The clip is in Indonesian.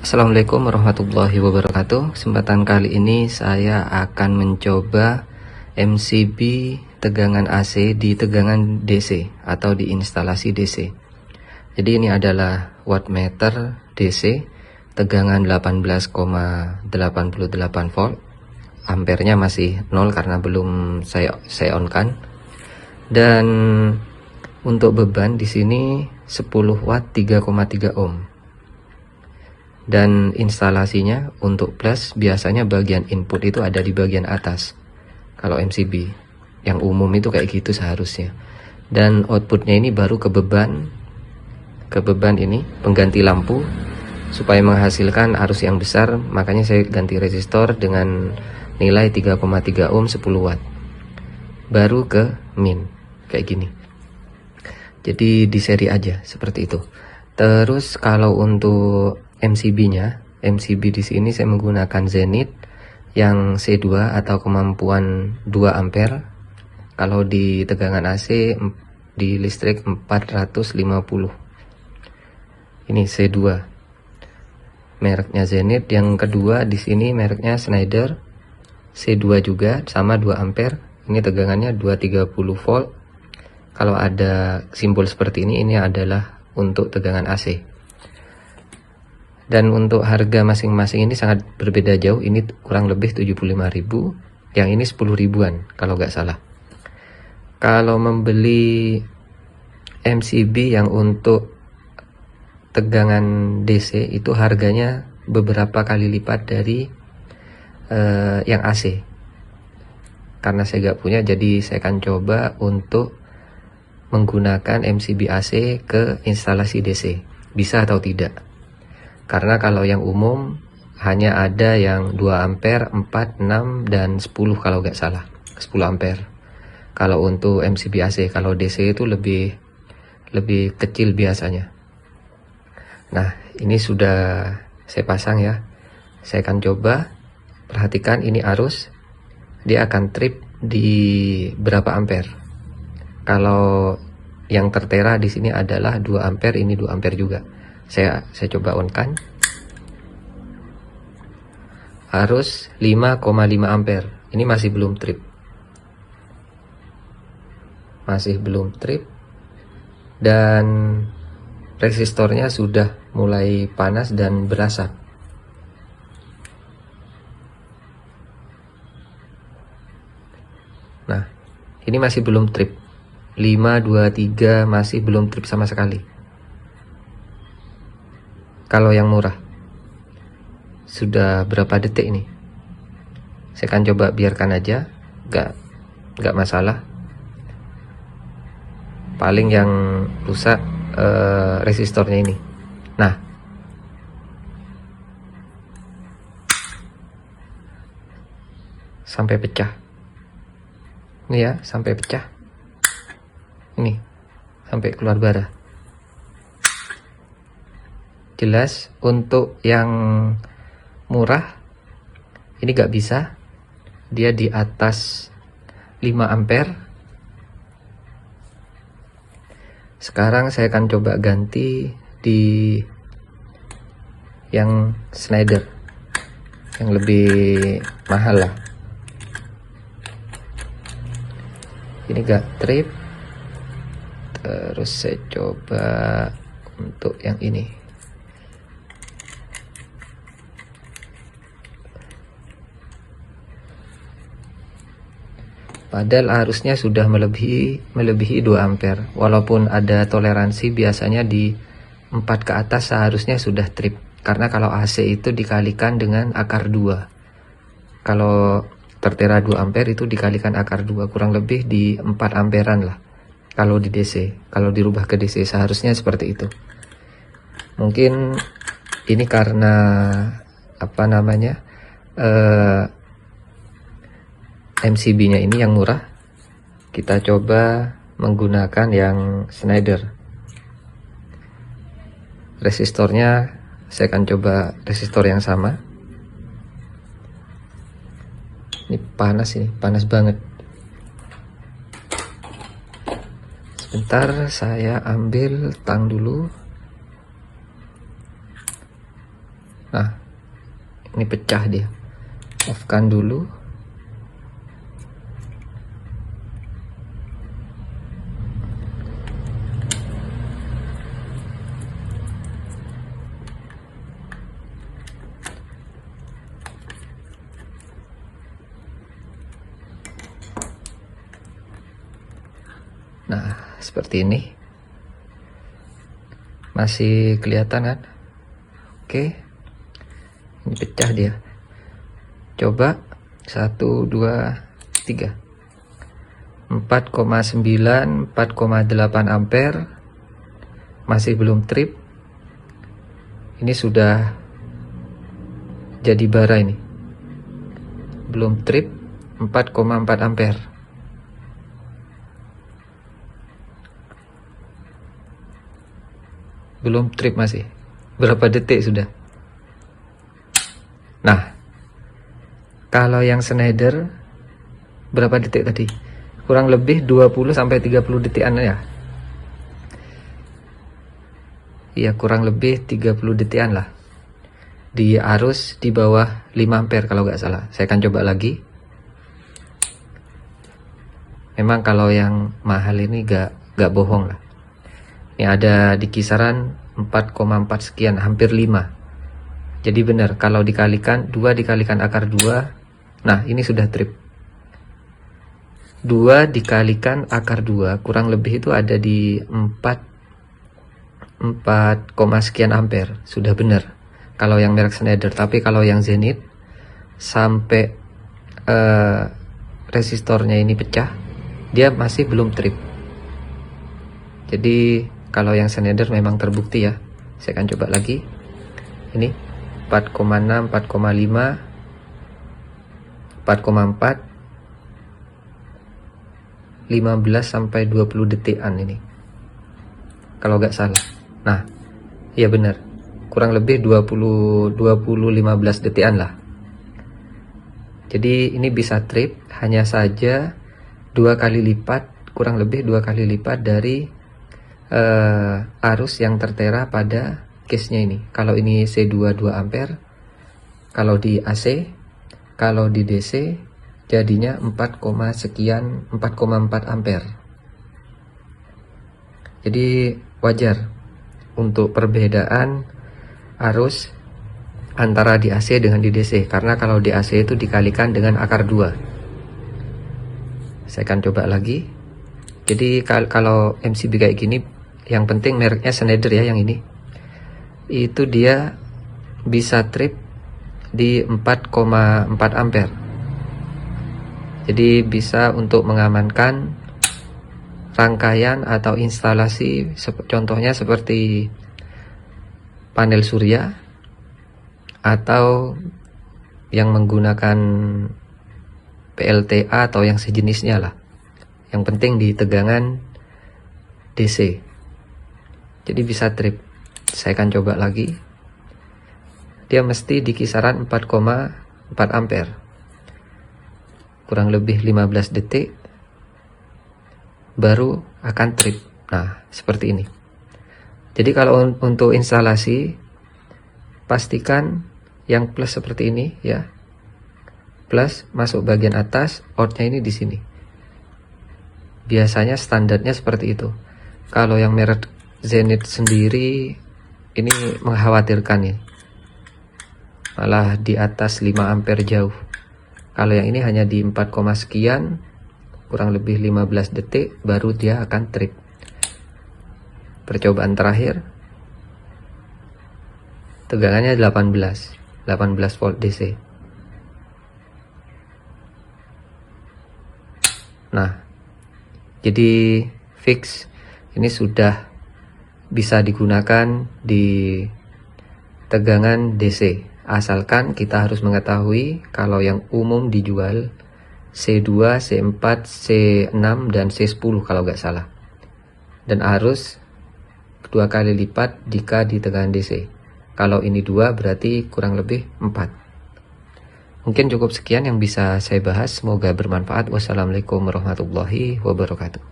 Assalamualaikum warahmatullahi wabarakatuh. Kesempatan kali ini saya akan mencoba MCB tegangan AC di tegangan DC atau di instalasi DC. Jadi ini adalah wattmeter DC tegangan 18,88 volt. Ampernya masih 0 karena belum saya on kan. Dan untuk beban di sini 10 watt 3,3 ohm. Dan instalasinya untuk plus biasanya bagian input itu ada di bagian atas kalau MCB yang umum itu kayak gitu seharusnya. Dan outputnya ini baru ke beban ini pengganti lampu supaya menghasilkan arus yang besar, makanya saya ganti resistor dengan nilai 3,3 ohm 10 watt baru ke min kayak gini. Jadi di seri aja seperti itu. Terus kalau untuk MCB di sini saya menggunakan Zenith yang C2 atau kemampuan 2 ampere. Kalau di tegangan AC di listrik 450. Ini C2. Mereknya Zenith. Yang kedua di sini mereknya Schneider. C2 juga sama 2 ampere. Ini tegangannya 230 volt. Kalau ada simbol seperti ini adalah untuk tegangan AC. Dan untuk harga masing-masing ini sangat berbeda jauh. Ini kurang lebih 75.000, yang ini 10 ribuan kalau nggak salah. Kalau membeli MCB yang untuk tegangan DC itu harganya beberapa kali lipat dari yang AC. Karena saya nggak punya, jadi saya akan coba untuk menggunakan MCB AC ke instalasi DC. Bisa atau tidak? Karena kalau yang umum hanya ada yang 2 ampere, 4, 6, dan 10 kalau nggak salah. 10 ampere. Kalau untuk MCB AC, kalau DC itu lebih kecil biasanya. Nah, ini sudah saya pasang ya. Saya akan coba. Perhatikan ini arus. Dia akan trip di berapa ampere. Kalau yang tertera di sini adalah 2 ampere, ini 2 ampere juga. Saya coba on kan. Arus 5,5 ampere. Ini masih belum trip. Masih belum trip. Dan resistornya sudah mulai panas dan berasap. Nah, ini masih belum trip. 5, 2, 3 masih belum trip sama sekali. Kalau yang murah sudah berapa detik ini? Saya akan coba biarkan aja, nggak masalah. Paling yang rusak resistornya ini. Nah, sampai pecah. Ini ya, sampai pecah. Ini sampai keluar bara. Jelas untuk yang murah ini gak bisa, dia di atas 5 ampere. Sekarang saya akan coba ganti di yang Schneider yang lebih mahal lah. Ini gak trip. Terus saya coba untuk yang ini. Padahal arusnya sudah melebihi 2 ampere. Walaupun ada toleransi biasanya di 4 ke atas seharusnya sudah trip. Karena kalau AC itu dikalikan dengan akar 2. Kalau tertera 2 ampere itu dikalikan akar 2, kurang lebih di 4 amperan lah. Kalau di DC, kalau dirubah ke DC seharusnya seperti itu. Mungkin ini karena apa namanya? MCB-nya ini yang murah. Kita coba menggunakan yang Schneider. Resistornya saya akan coba resistor yang sama. Ini panas banget. Sebentar, saya ambil tang dulu. Nah, ini pecah dia. Off kan dulu. Nah, seperti ini. Masih kelihatan kan? Oke. Ini pecah dia. Coba 1 2 3. 4,9 4,8 ampere. Masih belum trip. Ini sudah jadi bara ini. Belum trip 4,4 ampere. Belum trip masih. Berapa detik sudah? Nah, kalau yang Schneider berapa detik tadi? Kurang lebih 20 sampai 30 detikan ya. Iya, kurang lebih 30 detikan lah. Di arus di bawah 5 ampere kalau nggak salah. Saya akan coba lagi. Memang kalau yang mahal ini nggak bohong lah. Ini ada di kisaran 4,4 sekian, hampir 5. Jadi benar, kalau dikalikan 2 dikalikan akar 2. Nah, ini sudah trip. 2 dikalikan akar 2 kurang lebih itu ada di 4 sekian ampere. Sudah benar kalau yang merek Schneider. Tapi kalau yang Zenith sampai resistornya ini pecah, dia masih belum trip. Jadi kalau yang Schneider memang terbukti ya. Saya akan coba lagi. Ini 4,6, 4,5, 4,4, 15 sampai 20 detikan ini. Kalau nggak salah. Nah, iya benar. Kurang lebih 20-15 detikan lah. Jadi ini bisa trip, hanya saja 2 kali lipat, kurang lebih 2 kali lipat dari arus yang tertera pada case-nya ini. Kalau ini C2 2 ampere, kalau di AC, kalau di DC jadinya 4, sekian 4,4 ampere. Jadi wajar untuk perbedaan arus antara di AC dengan di DC, karena kalau di AC itu dikalikan dengan akar 2. Saya akan coba lagi. Jadi kalau MCB kayak gini, yang penting mereknya Schneider ya, yang ini. Itu dia bisa trip di 4,4 ampere. Jadi bisa untuk mengamankan rangkaian atau instalasi, contohnya seperti panel surya atau yang menggunakan PLTA atau yang sejenisnya lah. Yang penting di tegangan DC. Jadi bisa trip. Saya akan coba lagi. Dia mesti di kisaran 4,4 ampere. Kurang lebih 15 detik baru akan trip. Nah, seperti ini. Jadi kalau untuk instalasi, pastikan yang plus seperti ini ya. Plus masuk bagian atas, outnya ini di sini. Biasanya standarnya seperti itu. Kalau yang merek Zenith sendiri ini mengkhawatirkan ya. Malah di atas 5 ampere jauh. Kalau yang ini hanya di 4, sekian, kurang lebih 15 detik baru dia akan trip. Percobaan terakhir, tegangannya 18 volt DC. Nah, jadi fix ini sudah bisa digunakan di tegangan DC, asalkan kita harus mengetahui kalau yang umum dijual C2, C4, C6 dan C10 kalau nggak salah, dan arus 2 kali lipat jika di tegangan DC. Kalau ini 2 berarti kurang lebih 4. Mungkin cukup sekian yang bisa saya bahas, semoga bermanfaat. Wassalamualaikum warahmatullahi wabarakatuh.